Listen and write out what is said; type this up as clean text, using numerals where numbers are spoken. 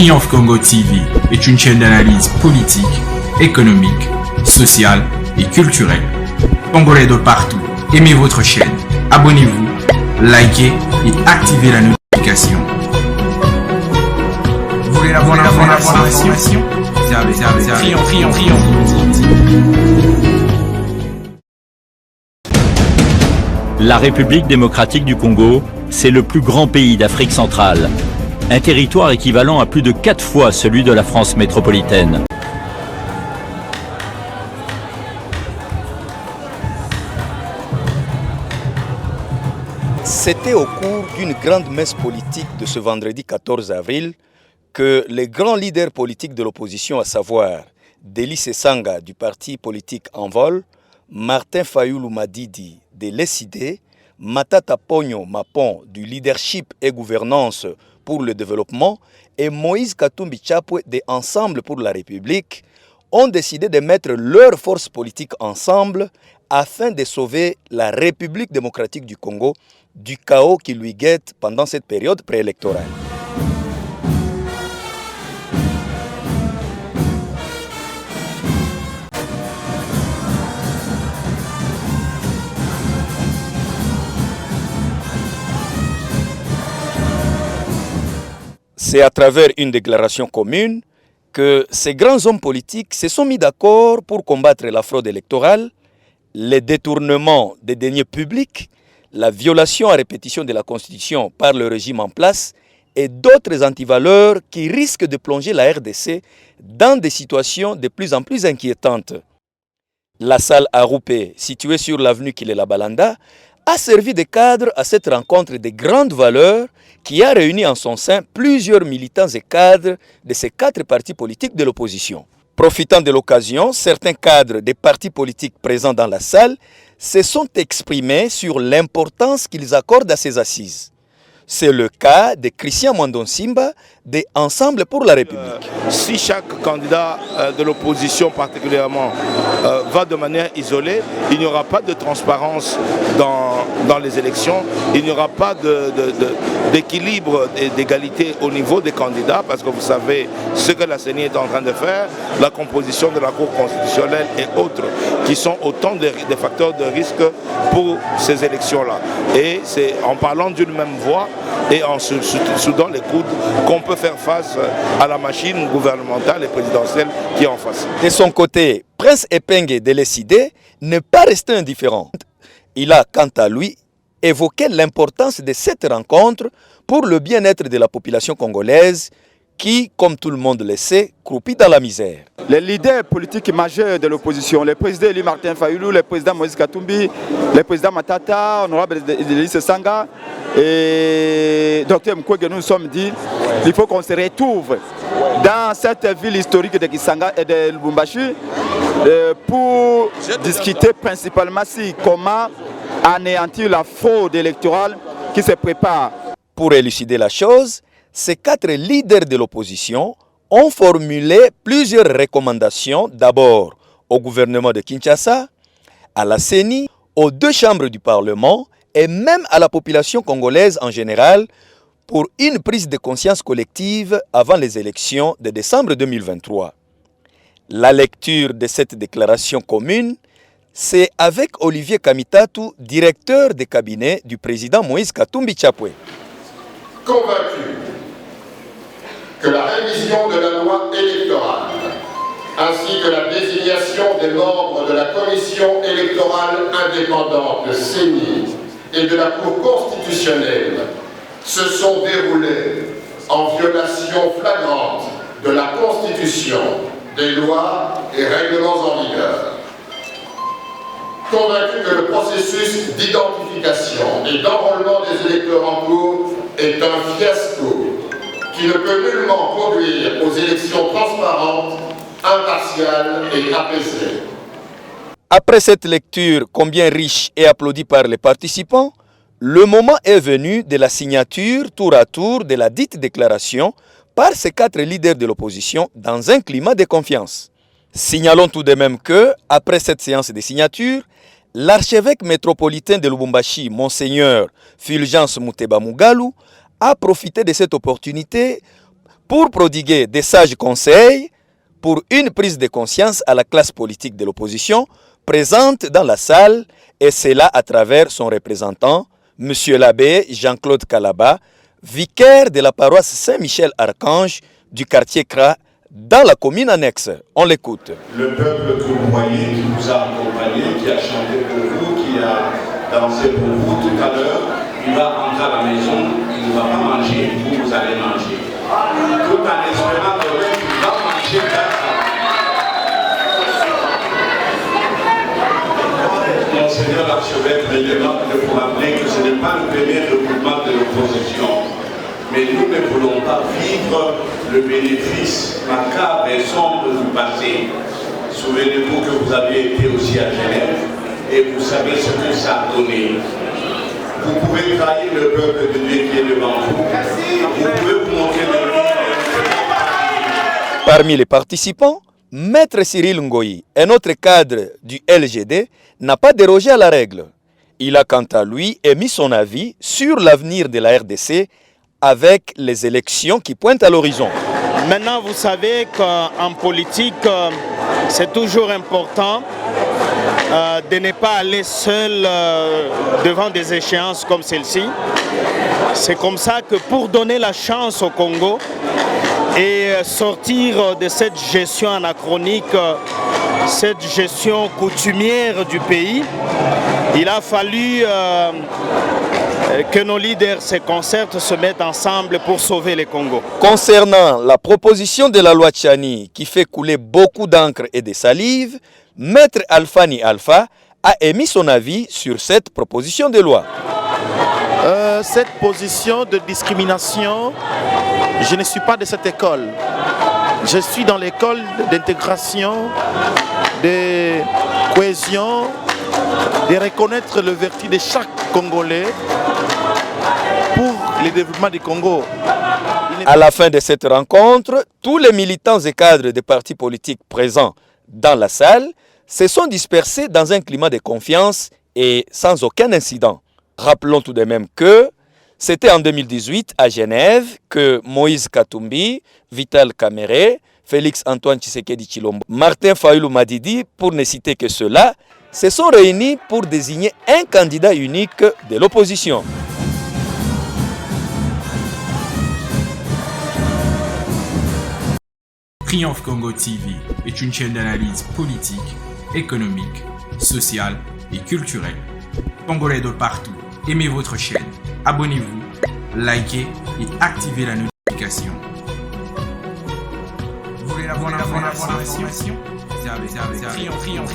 Triomphe Congo TV est une chaîne d'analyse politique, économique, sociale et culturelle. Congolais de partout, aimez votre chaîne, abonnez-vous, likez et activez la notification. Vous voulez avoir l'information? Triomphe. La République démocratique du Congo, c'est le plus grand pays d'Afrique centrale. Un territoire équivalent à plus de 4 fois celui de la France métropolitaine. C'était au cours d'une grande messe politique de ce vendredi 14 avril que les grands leaders politiques de l'opposition, à savoir Delis Sesanga du parti politique Envol, Martin Fayoulou Madidi de l'ESID, Matata Pogno Mapon du leadership et gouvernance pour le développement et Moïse Katumbi Chapwe de Ensemble pour la République ont décidé de mettre leurs forces politiques ensemble afin de sauver la République démocratique du Congo du chaos qui lui guette pendant cette période préélectorale. C'est à travers une déclaration commune que ces grands hommes politiques se sont mis d'accord pour combattre la fraude électorale, les détournements des deniers publics, la violation à répétition de la Constitution par le régime en place et d'autres antivaleurs qui risquent de plonger la RDC dans des situations de plus en plus inquiétantes. La salle Aroupé, située sur l'avenue Kilela Balanda, a servi de cadre à cette rencontre de grandes valeurs qui a réuni en son sein plusieurs militants et cadres de ces 4 partis politiques de l'opposition. Profitant de l'occasion, certains cadres des partis politiques présents dans la salle se sont exprimés sur l'importance qu'ils accordent à ces assises. C'est le cas de Christian Mwandon Simba de Ensemble pour la République. Si chaque candidat de l'opposition particulièrement va de manière isolée, il n'y aura pas de transparence dans les élections, il n'y aura pas d'équilibre et d'égalité au niveau des candidats parce que vous savez ce que la CENI est en train de faire, la composition de la Cour constitutionnelle et autres qui sont autant des facteurs de risque pour ces élections-là. Et c'est en parlant d'une même voix et en se soudant les coudes qu'on peut faire face à la machine gouvernementale et présidentielle qui est en face. De son côté, Prince Epenge de l'ESID n'est pas resté indifférent. Il a, quant à lui, évoqué l'importance de cette rencontre pour le bien-être de la population congolaise qui, comme tout le monde le sait, croupit dans la misère. Les leaders politiques majeurs de l'opposition, le président élu Martin Fayoulou, le président Moïse Katumbi, le président Matata, honorable Delis Sesanga et Dr Mkwege, nous nous sommes dit qu'il faut qu'on se retrouve dans cette ville historique de Kisanga et de Lubumbashi pour discuter principalement comment anéantir la fraude électorale qui se prépare. Pour élucider la chose, ces 4 leaders de l'opposition ont formulé plusieurs recommandations, d'abord au gouvernement de Kinshasa, à la CENI, aux 2 chambres du Parlement et même à la population congolaise en général pour une prise de conscience collective avant les élections de décembre 2023. La lecture de cette déclaration commune, c'est avec Olivier Kamitatu, directeur de cabinet du président Moïse Katumbi Chapwe. Convaincu que la révision de la loi électorale ainsi que la désignation des membres de la commission électorale indépendante de CENI et de la Cour constitutionnelle se sont déroulées en violation flagrante de la Constitution, des lois et règlements en vigueur. Convaincu que le processus d'identification et d'enrôlement des électeurs en cours est un fiasco qui ne peut nullement conduire aux élections transparentes, impartiales et apaisées. Après cette lecture combien riche et applaudie par les participants, le moment est venu de la signature tour à tour de la dite déclaration par ces 4 leaders de l'opposition dans un climat de confiance. Signalons tout de même que, après cette séance de signature, l'archevêque métropolitain de Lubumbashi, Monseigneur Fulgence Muteba Mugalu, a profité de cette opportunité pour prodiguer des sages conseils pour une prise de conscience à la classe politique de l'opposition présente dans la salle, et cela à travers son représentant, M. l'abbé Jean-Claude Kalaba, vicaire de la paroisse Saint-Michel-Archange du quartier Kra dans la commune annexe. On l'écoute. Le peuple que vous voyez, qui vous a accompagné, qui a chanté pour vous, qui a dansé pour vous tout à l'heure, il va rentrer à la maison, il ne va pas manger, vous allez manger. Tout en espérant que il va manger grâce à vous. Monseigneur l'archevêque me demande de vous rappeler que ce n'est pas le premier regroupement de l'opposition. Mais nous ne voulons pas vivre le bénéfice macabre et sombre du passé. Souvenez-vous que vous avez été aussi à Genève et vous savez ce que ça a donné. Vous pouvez trahir le peuple de Dieu qui est devant vous. Vous pouvez vous montrer de lui. Parmi les participants, Maître Cyril Ngoyi, un autre cadre du LGD, n'a pas dérogé à la règle. Il a quant à lui émis son avis sur l'avenir de la RDC avec les élections qui pointent à l'horizon. Maintenant, vous savez qu'en politique, c'est toujours important de ne pas aller seul devant des échéances comme celle-ci. C'est comme ça que pour donner la chance au Congo et sortir de cette gestion anachronique, cette gestion coutumière du pays, il a fallu que nos leaders se concertent, se mettent ensemble pour sauver le Congo. Concernant la proposition de la loi Tchani qui fait couler beaucoup d'encre et de salive, Maître Alphani Alpha a émis son avis sur cette proposition de loi. Cette position de discrimination, je ne suis pas de cette école. Je suis dans l'école d'intégration, de cohésion, de reconnaître le vertu de chaque Congolais pour le développement du Congo. À la fin de cette rencontre, tous les militants et cadres des partis politiques présents dans la salle se sont dispersés dans un climat de confiance et sans aucun incident. Rappelons tout de même que c'était en 2018 à Genève que Moïse Katumbi, Vital Kamerhe, Félix Antoine Tshisekedi Tshilombo, Martin Fayulu Madidi, pour ne citer que ceux-là, se sont réunis pour désigner un candidat unique de l'opposition. Triomphe Congo TV est une chaîne d'analyse politique, économique, sociale et culturelle. Congolais de partout, aimez votre chaîne, abonnez-vous, likez et activez la notification. Vous voulez la bonne information? Triomphe.